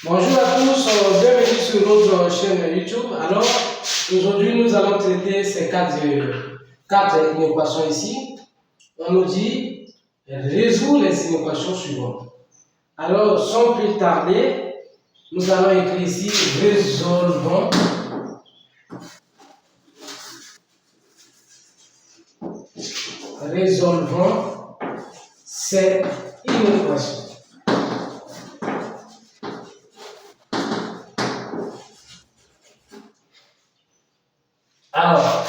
Bonjour à tous, bienvenue sur notre chaîne YouTube. Alors, aujourd'hui, nous allons traiter ces quatre inéquations ici. On nous dit résoudre les inéquations suivantes. Alors, sans plus tarder, nous allons écrire ici résolvons cette inéquation. Alors,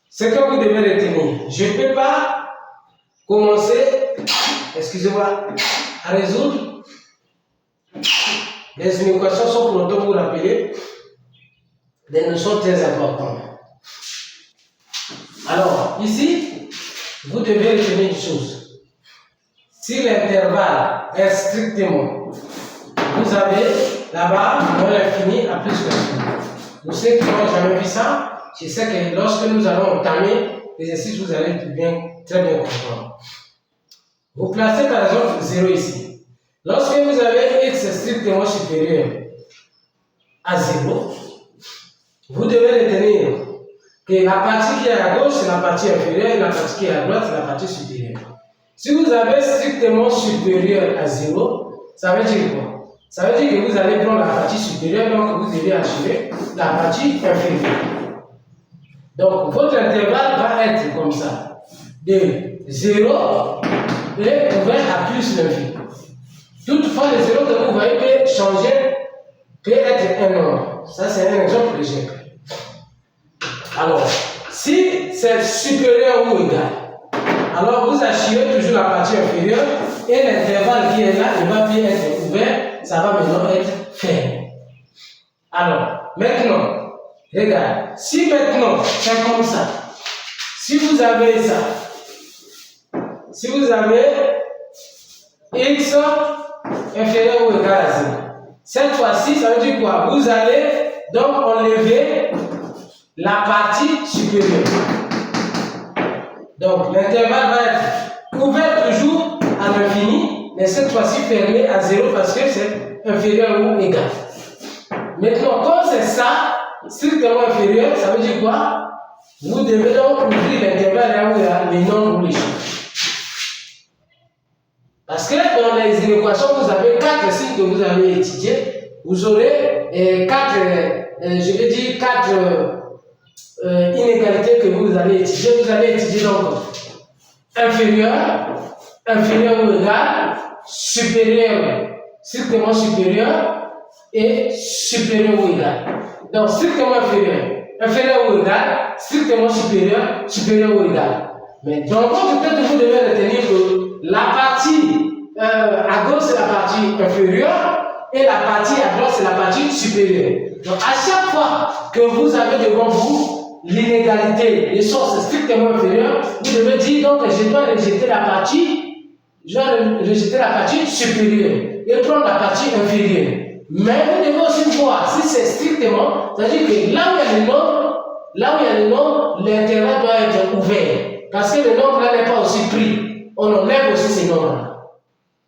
ce que vous devez retenir, je ne peux pas commencer, excusez-moi, à résoudre les inéquations sans pour autant vous rappeler des notions très importantes. Alors, ici, vous devez retenir une chose. Si l'intervalle est strictement, vous avez là-bas moins l'infini à plus l'infini. Pour ceux qui n'ont jamais vu ça, je sais que lorsque nous allons entamer l'exercice, vous allez très bien comprendre. Vous placez par exemple 0 ici. Lorsque vous avez x strictement supérieur à 0, vous devez retenir que la partie qui est à gauche, c'est la partie inférieure, et la partie qui est à droite, c'est la partie supérieure. Si vous avez strictement supérieur à 0, ça veut dire quoi? Ça veut dire que vous allez prendre la partie supérieure, donc vous devez assurer la partie inférieure. Donc, votre intervalle va être comme ça, de 0 et ouvert à plus l'infini. Toutefois, le 0 que vous voyez peut changer, peut être un nombre. Ça, c'est un exemple que j'ai pris. Alors, si c'est supérieur ou égal, alors vous assurez toujours la partie inférieure et l'intervalle qui est là, il va bien être ouvert, ça va maintenant être fermé. Alors, maintenant, regarde, si maintenant c'est comme ça, si vous avez ça, si vous avez x inférieur ou égal à 0, cette fois-ci, ça veut dire quoi? Vous allez donc enlever la partie supérieure. Donc, l'intervalle va être ouvert toujours à l'infini, mais cette fois-ci fermé à 0 parce que c'est inférieur ou égal. Maintenant, comme c'est ça, strictement inférieur, ça veut dire quoi? Vous devez donc ouvrir l'intervalle là où il y a les nombres ou les chiffres. Parce que dans les inéquations, vous avez 4 signes que vous avez étudiés. Vous aurez 4 inégalités que vous allez étudier. Vous allez étudier donc inférieur ou égal, supérieur, strictement supérieur et supérieur ou égal. Donc strictement inférieur ou égal, strictement supérieur ou égal. Mais dans votre tête, vous devez retenir que la partie à gauche c'est la partie inférieure et la partie à droite c'est la partie supérieure. Donc à chaque fois que vous avez devant vous l'inégalité, les sources strictement inférieures, vous devez dire donc je dois rejeter la partie supérieure et prendre la partie inférieure. Mais vous devez aussi voir si c'est strictement, c'est-à-dire que là où il y a le nombre, l'intervalle doit être ouvert. Parce que le nombre là n'est pas aussi pris. On enlève aussi ces nombres-là.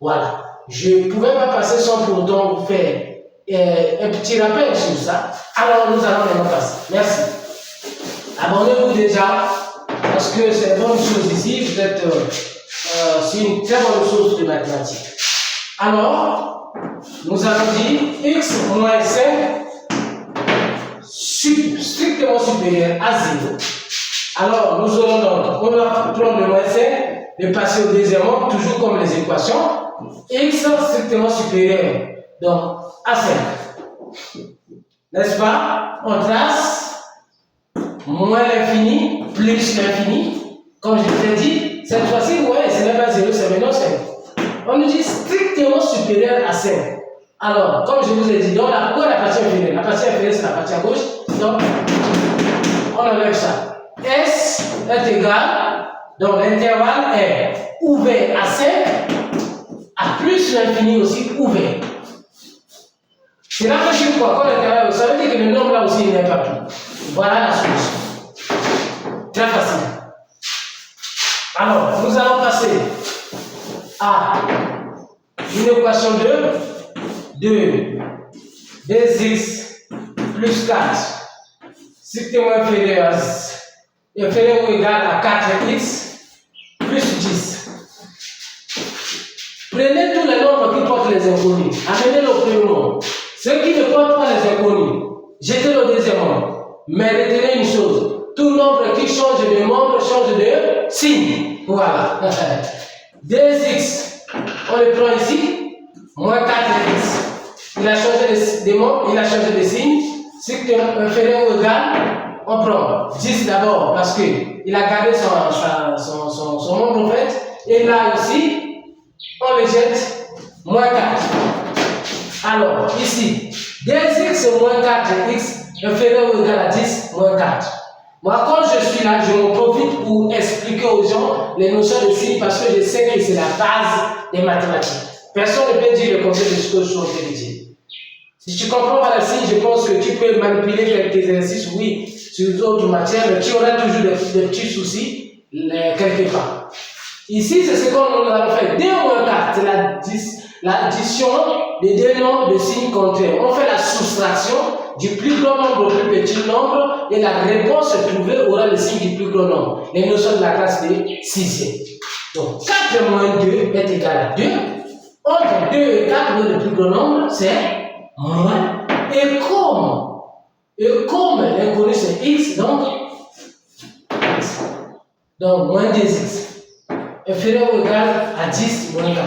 Voilà. Je ne pouvais pas passer sans pour autant vous faire un petit rappel sur ça. Alors nous allons maintenant passer. Merci. Abonnez-vous déjà parce que c'est une bonne chose ici. Vous êtes c'est une très bonne chose de mathématiques. Alors, nous allons dire x moins 5 strictement supérieur à 0. Alors, nous aurons donc, on va prendre le moins 5 et passer au deuxième ordre, toujours comme les équations. X strictement supérieur donc à 5. N'est-ce pas? On trace moins l'infini plus l'infini. Comme je vous ai dit, cette fois-ci, vous voyez, ce n'est pas 0, c'est maintenant 5. On nous dit strictement supérieur à 5. Alors, comme je vous ai dit, donc où est la partie inférieure? La partie inférieure, c'est la partie à gauche. Donc, on enlève ça. S est égal, donc l'intervalle est ouvert à 5, à plus l'infini aussi ouvert. C'est là que je dis quoi? Quand l'intervalle, ça veut dire que le nombre là aussi n'est pas pris. Voilà la solution. Très facile. Alors, nous allons passer à une équation de 2, 2x plus 4, strictement inférieur ou égal à 4x plus 10. Prenez tous les nombres qui portent les inconnus, amenez-le au premier nombre. Ceux qui ne portent pas les inconnus, jetez-le au deuxième nombre. Mais retenez une chose, tout nombre qui change de nombre change de signe. Voilà. 2x, on le prend ici, moins 4x. Il a changé de nombre, il a changé de signe. Strictement inférieur ou égal, on prend 10 d'abord parce qu'il a gardé son nombre en fait. Et là aussi, on le jette moins 4. Alors, ici, 2x moins 4x inférieur ou égal à 10 moins 4. Moi, quand je suis là, je m'en profite pour expliquer aux gens les notions de signes parce que je sais que c'est la base des mathématiques. Personne ne peut dire le contraire de ce que je suis en train de dire. Si tu ne comprends pas les signes, je pense que tu peux manipuler quelques exercices, oui, sur d'autres matières, mais tu auras toujours des petits soucis quelque part. Ici, c'est ce qu'on nous avons fait. 2 moins 4, c'est l'addition des deux nombres de signes contraires. On fait la soustraction du plus grand nombre au plus petit nombre et la réponse trouvée aura le signe du plus grand nombre. Les notions de la classe de 6e. Donc, 4 moins 2 est égal à 2. Entre 2 et 4, le plus grand nombre, c'est moins. Et comme l'inconnu c'est x, donc x. Donc, moins 2x. Inférieur ou égal à 10 moins 4.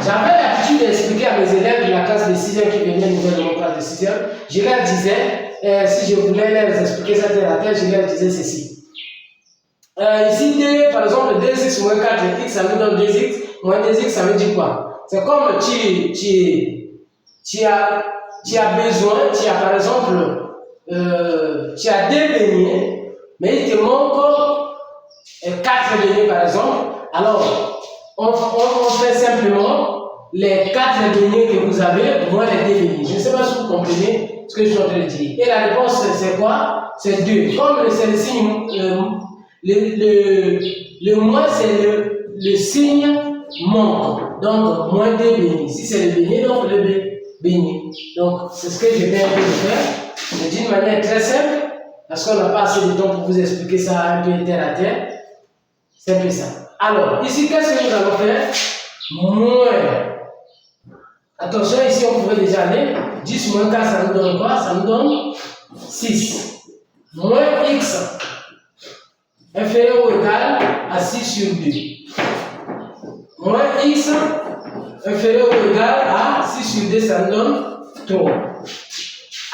J'avais l'habitude d'expliquer à mes élèves de la classe de 6e qui venaient nouvellement classe de 6e. Je leur disais, si je voulais leur expliquer ça terre à terre, je leur disais ceci. Ici, 2, par exemple, 2x moins 4x, ça nous donne 2x. Moins 2x, ça veut dire quoi? C'est comme tu as besoin, tu as par exemple, tu as 2 beignets, mais il te manque 4 beignets par exemple. Alors, on fait simplement les 4 beignets que vous avez, moins les 2 beignets. Je ne sais pas si vous comprenez ce que je suis en train de dire. Et la réponse, c'est quoi? C'est 2. Comme c'est le signe, le moins, c'est le signe manque. Donc, moins 2 beignets. Si c'est le beignet, donc le beignet. Donc, c'est ce que je viens de faire, mais d'une manière très simple, parce qu'on n'a pas assez de temps pour vous expliquer ça un peu terre à terre. C'est un peu ça. Alors, ici, qu'est-ce que nous allons faire? Moins. Attention, ici, on pourrait déjà aller. 10 moins 4, ça nous donne quoi? Ça nous donne 6. Moins x inférieur ou égal à 6 sur 2. Moins x inférieur ou égal à 6 sur 2, ça nous donne 3.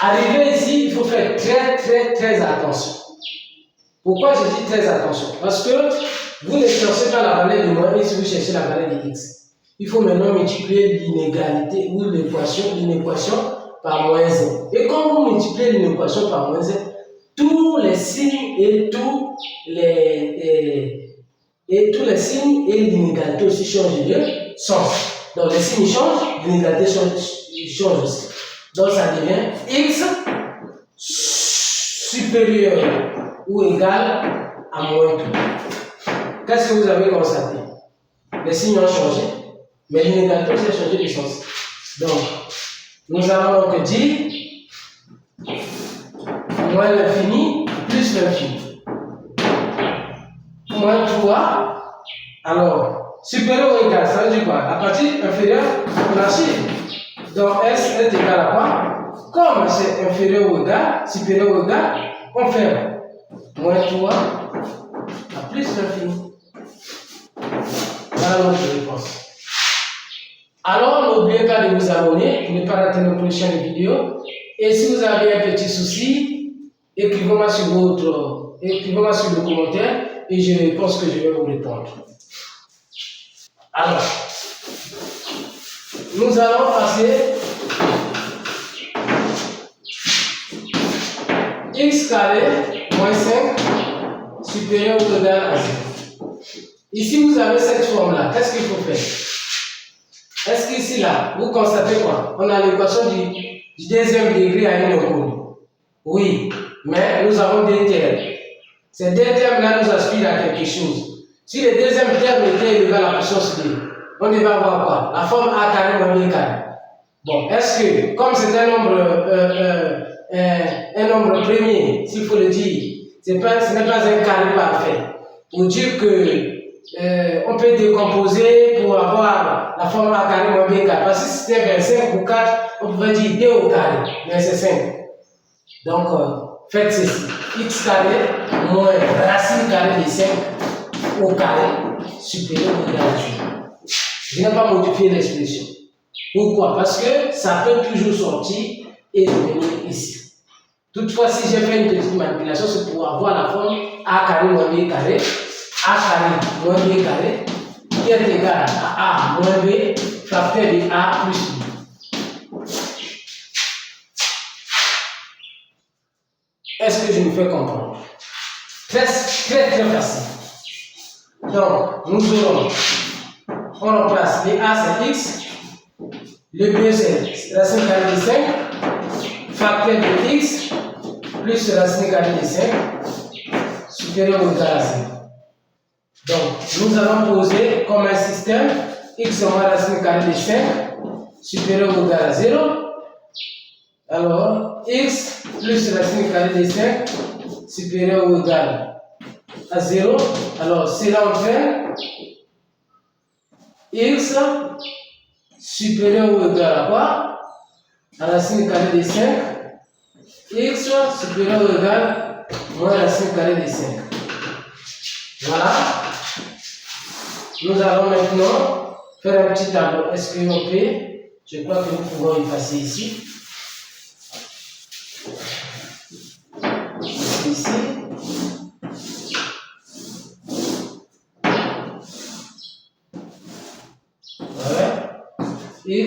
Arrivé ici, il faut faire très attention. Pourquoi je dis très attention? Parce que vous ne cherchez pas la valeur de moins x, vous cherchez la valeur de x. Il faut maintenant multiplier l'inégalité ou l'équation par moins 1. Et quand vous multipliez une équation par moins 1, tous les signes et tous les signes et l'inégalité aussi changent de sens. Donc les signes changent, l'inégalité change aussi. Donc ça devient x supérieur ou égal à moins 2. Qu'est-ce que vous avez constaté? Les signes ont changé, mais l'inégalité aussi a changé de sens. Donc, nous allons donc dire moins l'infini plus l'infini. Moins 3, alors, supérieur ou égal, ça veut dire quoi? La partie inférieure de la chiffre. Donc, S est égal à quoi? Comme c'est inférieur ou égal, supérieur ou égal, on fait moins 3 à plus l'infini. Voilà notre réponse. Alors, n'oubliez pas de vous abonner pour ne pas rater nos prochaines vidéos. Et si vous avez un petit souci, écrivez-moi sur le commentaire et je pense que je vais vous répondre. Alors, nous allons passer x carré moins 5 supérieur ou égal à 0. Ici, vous avez cette forme-là. Qu'est-ce qu'il faut faire? Est-ce qu'ici, là, vous constatez quoi? On a l'équation du deuxième degré à une inconnue. Oui, mais nous avons deux termes. Ces deux termes-là nous aspirent à quelque chose. Si le deuxième terme était élevé à la puissance 2, on devait avoir quoi? La forme a carré moins b carré. Bon, est-ce que, comme c'est un nombre premier, s'il faut le dire, ce n'est pas un carré parfait. Pour dire que on peut décomposer pour avoir la forme A carré moins B carré. Parce que si c'était 25 ou 4, on pouvait dire D au carré, mais c'est 5. Donc, faites ceci. X carré moins racine carrée de 5 au carré supérieur ou égal à 0. Je n'ai pas modifié l'expression. Pourquoi? Parce que ça peut toujours sortir et revenir ici. Toutefois, si j'ai fait une petite manipulation, c'est pour avoir la forme A carré moins B carré, A carré moins B carré, qui est égal à A moins B, facteur de A plus B. Est-ce que je me fais comprendre? Très facile. Donc, nous aurons, on remplace les A c'est X, le B c'est racine carrée de 5, facteur de X, plus racine carrée de 5, supérieur ou égal à 0. Donc, nous allons poser comme un système X moins racine carrée de 5, supérieur ou égal à 0. Alors, X plus racine carrée de 5, supérieur ou égal à 0. Alors, cela entraîne X supérieur ou égal à quoi? À racine carrée de 5. X supérieur ou égal à moins racine carrée de 5. Voilà. Nous allons maintenant faire un petit tableau SQOP. Je crois que nous pouvons y passer ici. Ici. Voilà. X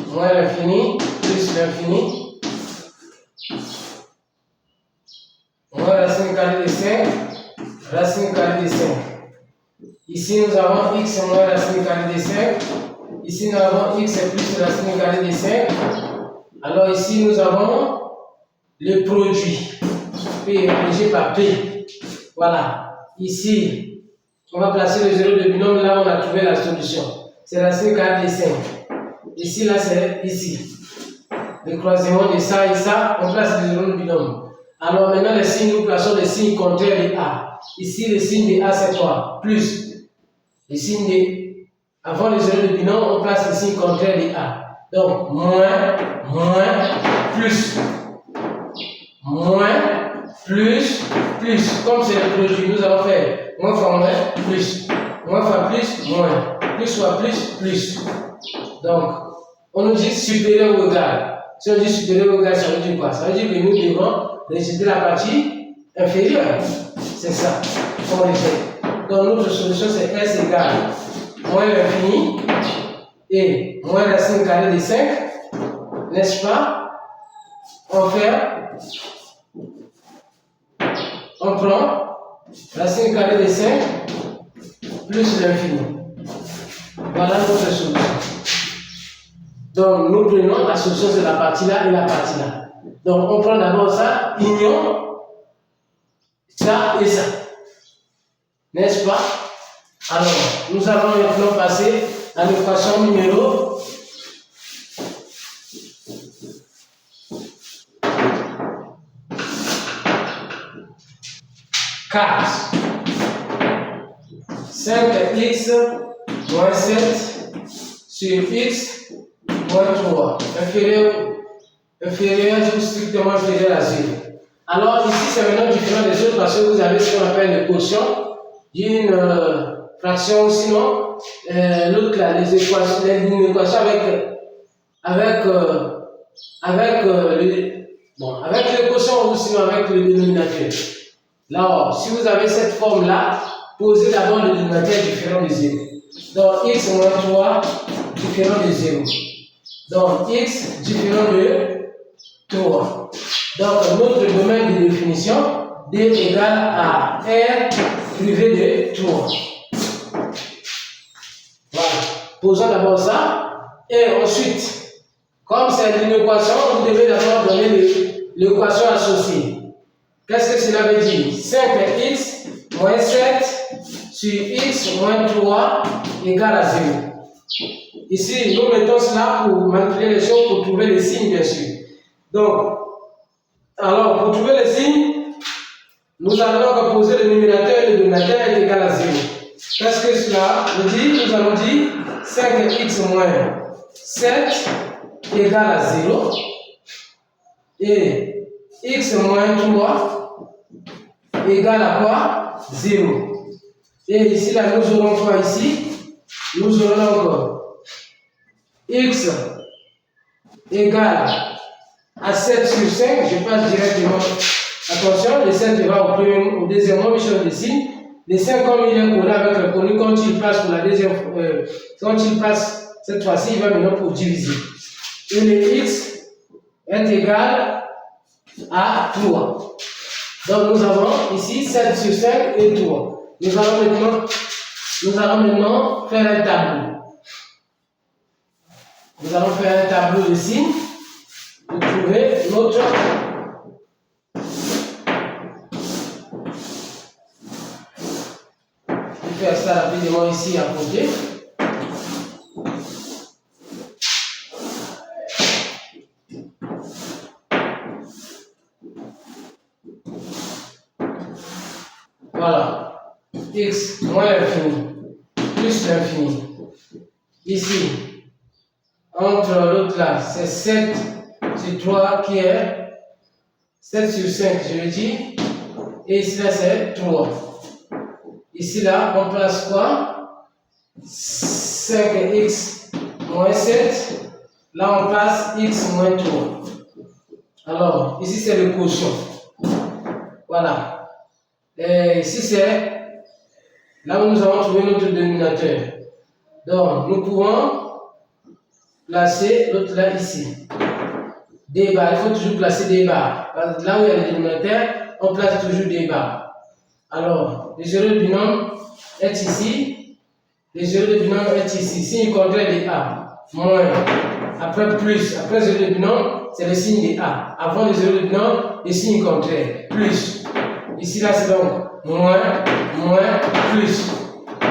moins l'infini plus l'infini. Moins racine carrée de 5, racine carrée de 5. Ici nous avons X moins racine carrée de 5. Ici nous avons X plus racine carrée de 5. Alors ici nous avons le produit. P érigé par P. Voilà. Ici, on va placer le zéro de binôme là où on a trouvé la solution. C'est racine carrée de 5. Ici, là, c'est ici. Le croisement de ça et ça, on place le zéro de binôme. Alors maintenant, les signes, nous plaçons les signes contraires de A. Ici, le signe de A, c'est quoi? Plus. Le signe de... Avant le zéro de binôme, on place le signe contraire de A. Donc, moins, plus. Moins, plus. Comme c'est le produit, nous allons faire moins fois moins, plus. Moins fois plus, moins. Plus fois plus. Donc, on nous dit supérieur ou égal. Si on dit supérieur ou égal, ça veut dire quoi? Ça veut dire que nous devons rejeter la partie inférieure. C'est ça qu'on rejette. Donc, notre solution, c'est S égale moins l'infini et moins racine carrée de 5. N'est-ce pas? On prend racine carrée de 5 plus l'infini. Voilà notre solution. Donc, nous prenons la solution de la partie là et la partie là. Donc, on prend d'abord ça, union, ça et ça. N'est-ce pas? Alors, nous allons maintenant passer à l'équation numéro 4. 5x moins 7 sur x moins 3 inférieur ou strictement inférieur à 0. Alors ici c'est maintenant différent des autres parce que vous avez ce qu'on appelle le quotient d'une fraction, sinon l'autre là, les équations, une équation avec le quotient ou sinon avec le dénominateur. Alors, si vous avez cette forme-là, posez d'abord le dénominateur différent de 0. Donc, x moins 3 différent de 0. Donc, x différent de 3. Donc, notre domaine de définition, D égale à R privé de 3. Voilà. Posons d'abord ça. Et ensuite, comme c'est une équation, vous devez d'abord donner l'équation associée. Qu'est-ce que cela veut dire? 5x moins 7 sur x moins 3 égale à 0. Ici, nous mettons cela pour manipuler les choses, pour trouver les signes, bien sûr. Donc, alors, pour trouver les signes, nous allons poser le numérateur et le dénominateur est égal à 0. Qu'est-ce que cela veut dire? Nous allons dire 5x moins 7 égale à 0. Et x moins 3 égale à quoi? 0. Et ici, là, nous aurons quoi ici? Nous aurons encore x égale à 7 sur 5. Je passe directement. Attention, le 7 va au deuxième mot, je le dessine. Le 5, comme il est collé avec le connu, quand il passe pour la deuxième quand il passe cette fois-ci, il va maintenant pour diviser. Et le x est égal à 3. Donc nous avons ici 7 sur 5 et 3. Nous allons maintenant faire un tableau. Nous allons faire un tableau de signes pour trouver notre faire ça rapidement ici à côté. Voilà. X moins l'infini plus l'infini. Ici, entre l'autre là, c'est 7 sur 3 qui est 7 sur 5, je le dis. Et ici là, c'est 3. Ici, là, on place quoi? 5x moins 7. Là, on place x moins 3. Alors, ici, c'est le quotient. Voilà. Et ici, c'est là où nous avons trouvé notre dénominateur. Donc, nous pouvons placer l'autre là, ici. Des barres. Il faut toujours placer des barres. Là où il y a le dénominateur, on place toujours des barres. Alors, le zéro de binôme est ici. Le zéro de binôme est ici. Signe contraire de A. Moins. Après plus. Après le zéro de binôme, c'est le signe de A. Avant le zéro de binôme, le signe contraire. Plus. Ici, là, c'est donc moins, plus.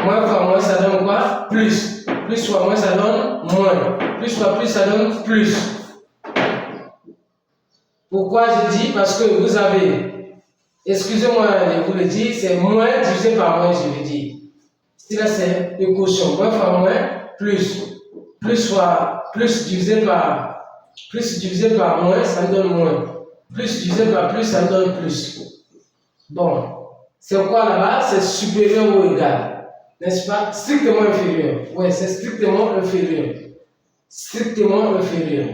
Moins fois moins, ça donne quoi? Plus. Plus fois moins, ça donne moins. Plus fois plus, ça donne plus. Pourquoi je dis? Parce que vous avez, excusez-moi de vous le dire, c'est moins divisé par moins, je veux dire. Ici, là, c'est le quotient. Moins fois moins, plus. Plus fois plus divisé par moins, ça me donne moins. Plus divisé par plus, ça me donne plus. Bon, c'est quoi là-bas? C'est supérieur ou égal, n'est-ce pas? Strictement inférieur. Oui, c'est strictement inférieur. Strictement inférieur.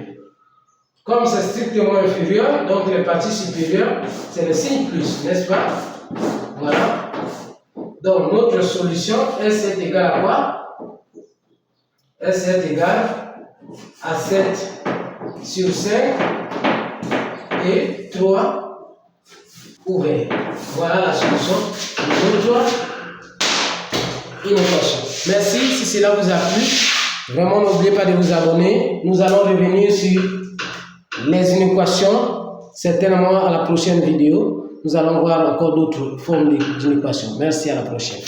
Comme c'est strictement inférieur, donc les parties supérieures, c'est le signe plus, n'est-ce pas? Voilà. Donc notre solution, S est égale à quoi? S est égale à 7 sur 5 et 3 ouvert. Voilà la solution de notre innovation. Merci, si cela vous a plu, vraiment n'oubliez pas de vous abonner. Nous allons revenir sur les inéquations, certainement à la prochaine vidéo. Nous allons voir encore d'autres formes d'inéquations. Merci, à la prochaine.